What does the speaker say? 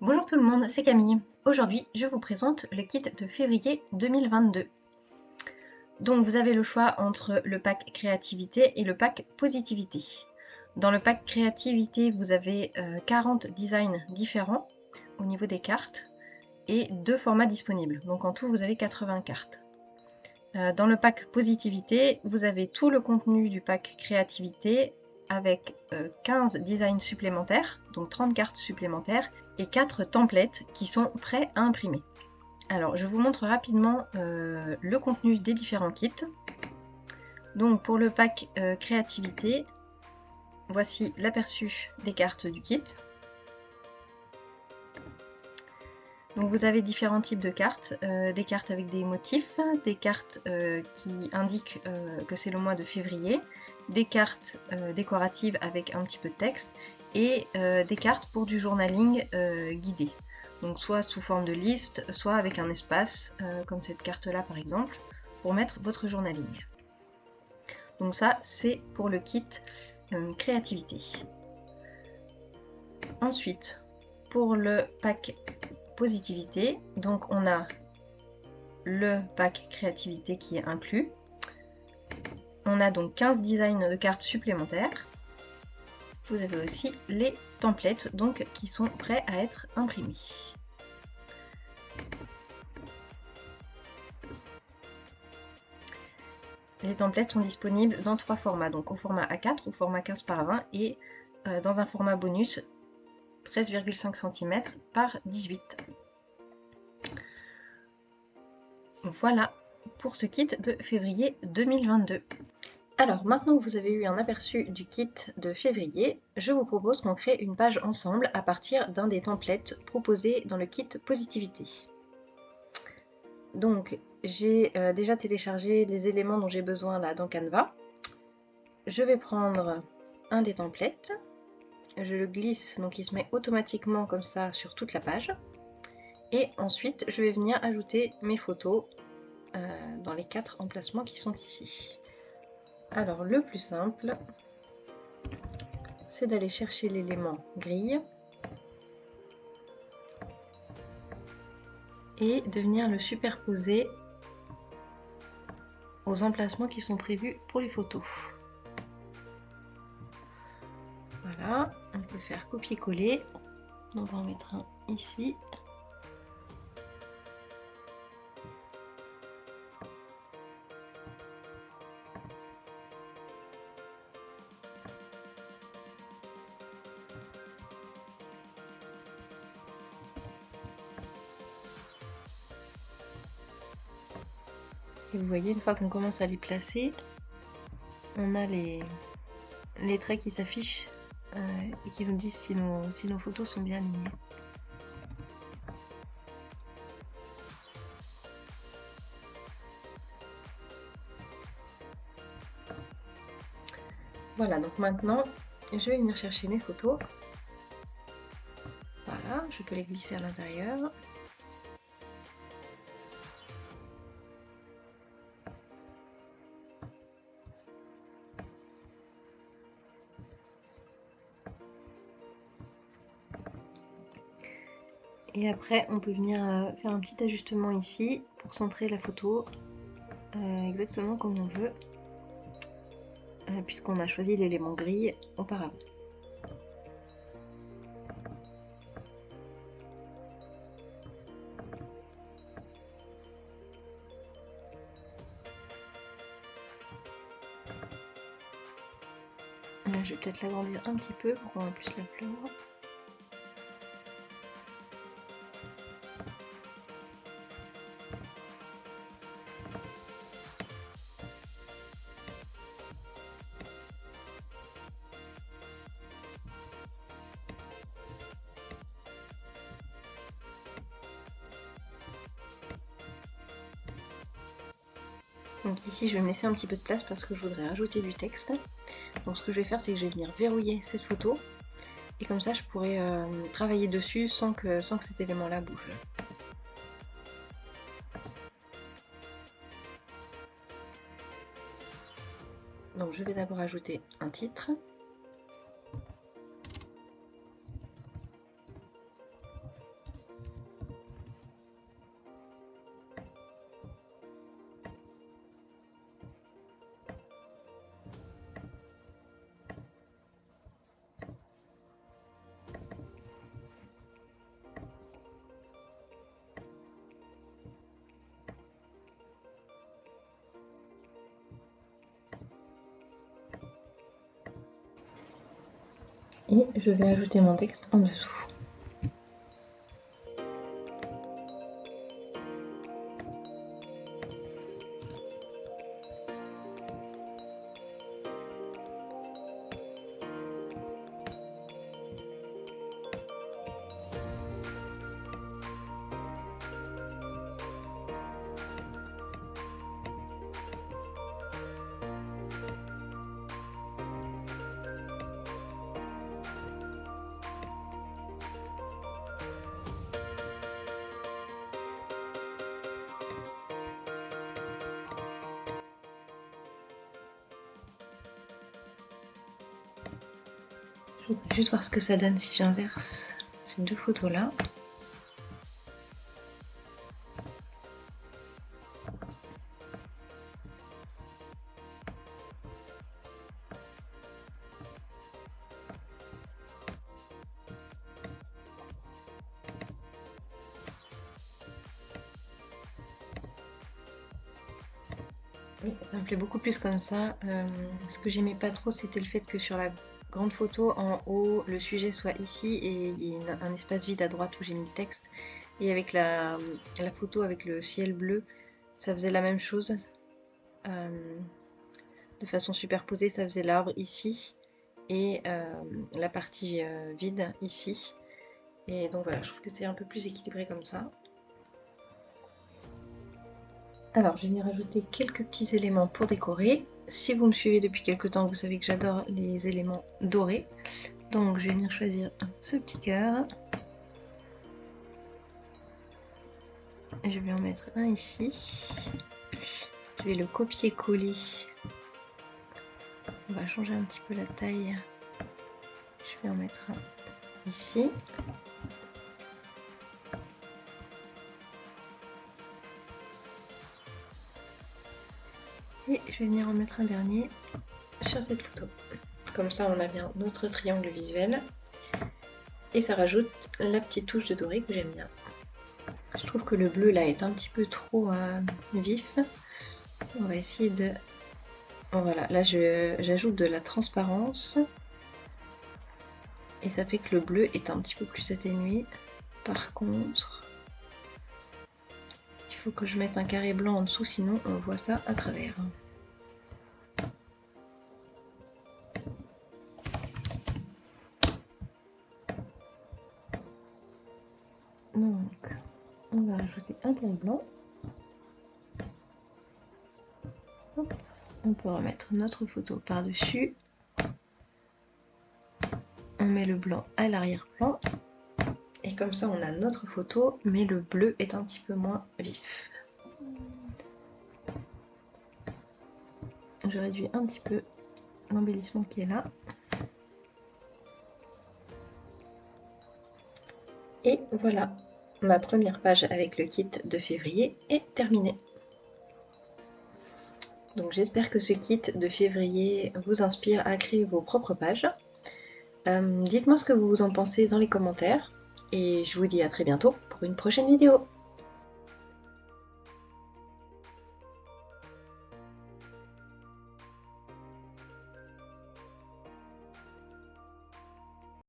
Bonjour tout le monde, c'est Camille. Aujourd'hui, je vous présente le kit de février 2022. Donc vous avez le choix entre le pack créativité et le pack positivité. Dans le pack créativité, vous avez 40 designs différents au niveau des cartes et 2 formats disponibles. Donc en tout, vous avez 80 cartes. Dans le pack positivité, vous avez tout le contenu du pack créativité avec 15 designs supplémentaires, donc 30 cartes supplémentaires, et 4 templates qui sont prêts à imprimer. Alors, je vous montre rapidement le contenu des différents kits. Donc, pour le pack créativité, voici l'aperçu des cartes du kit. Donc vous avez différents types de cartes, des cartes avec des motifs, des cartes qui indiquent que c'est le mois de février, des cartes décoratives avec un petit peu de texte et des cartes pour du journaling guidé. Donc soit sous forme de liste, soit avec un espace, comme cette carte-là par exemple, pour mettre votre journaling. Donc ça, c'est pour le kit créativité. Ensuite, pour le pack positivité, donc on a le pack créativité qui est inclus. On a donc 15 designs de cartes supplémentaires. Vous avez aussi les templates donc qui sont prêts à être imprimés. Les templates sont disponibles dans 3 formats, donc au format A4, au format 15 par 20 et dans un format bonus 13,5 cm par 18. Voilà pour ce kit de février 2022. Alors maintenant que vous avez eu un aperçu du kit de février, je vous propose qu'on crée une page ensemble à partir d'un des templates proposés dans le kit positivité. Donc j'ai déjà téléchargé les éléments dont j'ai besoin là dans Canva. Je vais prendre un des templates, je le glisse donc il se met automatiquement comme ça sur toute la page. Et ensuite je vais venir ajouter mes photos dans les 4 emplacements qui sont ici. Alors le plus simple, c'est d'aller chercher l'élément grille et de venir le superposer aux emplacements qui sont prévus pour les photos. Voilà, on peut faire copier-coller. On va en mettre un ici. Et vous voyez, une fois qu'on commence à les placer, on a les traits qui s'affichent et qui nous disent si nos photos sont bien alignées. Voilà, donc maintenant, je vais venir chercher mes photos. Voilà, je peux les glisser à l'intérieur. Et après, on peut venir faire un petit ajustement ici pour centrer la photo exactement comme on veut, puisqu'on a choisi l'élément grille auparavant. Là, je vais peut-être l'agrandir un petit peu pour qu'on puisse la pleure. Donc ici, je vais me laisser un petit peu de place parce que je voudrais ajouter du texte. Donc ce que je vais faire, c'est que je vais venir verrouiller cette photo. Et comme ça, je pourrai travailler dessus sans que cet élément-là bouge. Donc je vais d'abord ajouter un titre. Et je vais ajouter mon texte en dessous. Je voudrais juste voir ce que ça donne si j'inverse ces deux photos là. Oui, ça me plaît beaucoup plus comme ça. Ce que j'aimais pas trop, c'était le fait que sur la grande photo, en haut, le sujet soit ici et il y ait un espace vide à droite où j'ai mis le texte. Et avec la photo avec le ciel bleu, ça faisait la même chose. De façon superposée, ça faisait l'arbre ici et la partie vide ici. Et donc voilà, je trouve que c'est un peu plus équilibré comme ça. Alors, je vais venir rajouter quelques petits éléments pour décorer. Si vous me suivez depuis quelques temps, vous savez que j'adore les éléments dorés. Donc, je vais venir choisir ce petit cœur. Je vais en mettre un ici. Je vais le copier-coller. On va changer un petit peu la taille. Je vais en mettre un ici. Et je vais venir en mettre un dernier sur cette photo. Comme ça, on a bien notre triangle visuel. Et ça rajoute la petite touche de doré que j'aime bien. Je trouve que le bleu là est un petit peu trop vif. On va essayer de... Voilà, là j'ajoute de la transparence. Et ça fait que le bleu est un petit peu plus atténué. Par contre, il faut que je mette un carré blanc en dessous, sinon on voit ça à travers. Donc, on va rajouter un carré blanc. Hop. On peut remettre notre photo par-dessus. On met le blanc à l'arrière-plan. Et comme ça, on a notre photo, mais le bleu est un petit peu moins vif. Je réduis un petit peu l'embellissement qui est là. Et voilà, ma première page avec le kit de février est terminée. Donc j'espère que ce kit de février vous inspire à créer vos propres pages. Dites-moi ce que vous en pensez dans les commentaires. Et je vous dis à très bientôt pour une prochaine vidéo.